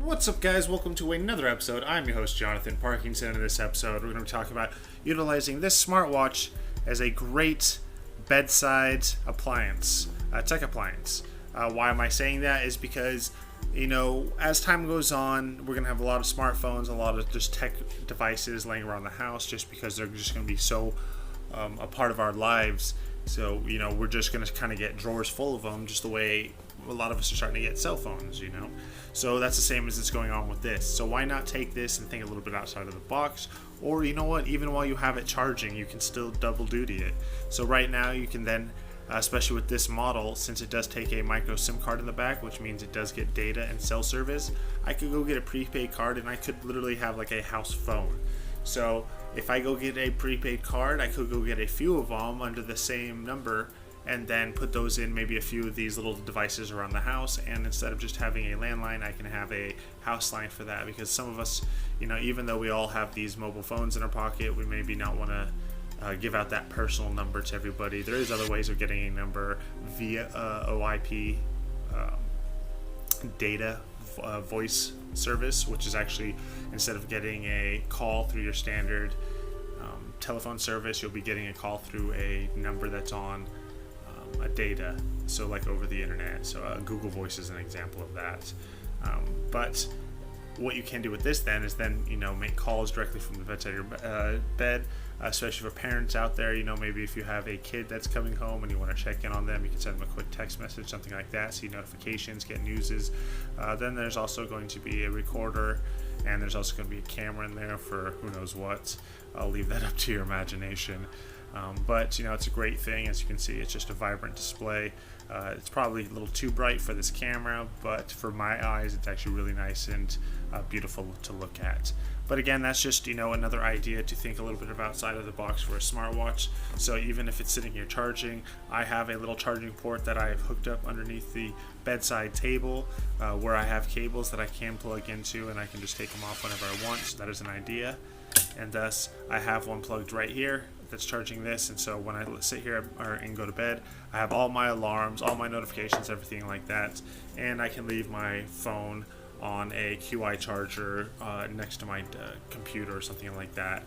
What's up, guys? Welcome to another episode. I'm your host, Jonathan Parkinson, and in this episode we're going to be talking about utilizing this smartwatch as a great bedside appliance, tech appliance. Why am I saying that? Is because, as time goes on, we're going to have a lot of smartphones, a lot of just tech devices laying around the house just because they're just going to be so a part of our lives. So, we're just going to kind of get drawers full of them, just the way a lot of us are starting to get cell phones, So that's the same as it's going on with this. So why not take this and think a little bit outside of the box? Or even while you have it charging, you can still double duty it. So right now you can then, especially with this model, since it does take a micro SIM card in the back, which means it does get data and cell service, I could go get a prepaid card and I could literally have like a house phone. So if I go get a prepaid card, I could go get a few of them under the same number and then put those in maybe a few of these little devices around the house, and instead of just having a landline, I can have a house line for that, because some of us, even though we all have these mobile phones in our pocket, we maybe not want to give out that personal number to everybody. There is other ways of getting a number via OIP data voice service, which is actually, instead of getting a call through your standard telephone service, you'll be getting a call through a number that's on a data, so like over the internet. So Google Voice is an example of that. But what you can do with this then is make calls directly from the bedside of your bed, especially for parents out there. Maybe if you have a kid that's coming home and you want to check in on them, you can send them a quick text message, something like that, see notifications, get newses. Then there's also going to be a recorder, and there's also going to be a camera in there for who knows what. I'll leave that up to your imagination. But it's a great thing. As you can see, it's just a vibrant display. It's probably a little too bright for this camera, but for my eyes, it's actually really nice and beautiful to look at. But again, that's just another idea to think a little bit of outside of the box for a smartwatch. So even if it's sitting here charging, I have a little charging port that I have hooked up underneath the bedside table, where I have cables that I can plug into, and I can just take them off whenever I want. So that is an idea. And thus I have one plugged right here that's charging this, and so when I sit here and go to bed, I have all my alarms, all my notifications, everything like that, and I can leave my phone on a QI charger next to my computer or something like that.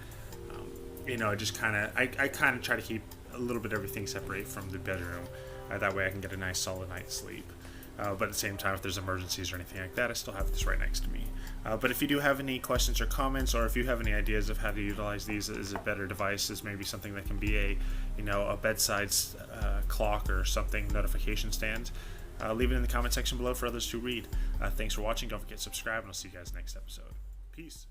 Just I kind of try to keep a little bit everything separate from the bedroom. That way I can get a nice solid night's sleep. But at the same time, if there's emergencies or anything like that, I still have this right next to me. But if you do have any questions or comments, or if you have any ideas of how to utilize these as a better device, as maybe something that can be a bedside clock or something, notification stand, leave it in the comment section below for others to read. Thanks for watching. Don't forget to subscribe, and I'll see you guys next episode. Peace.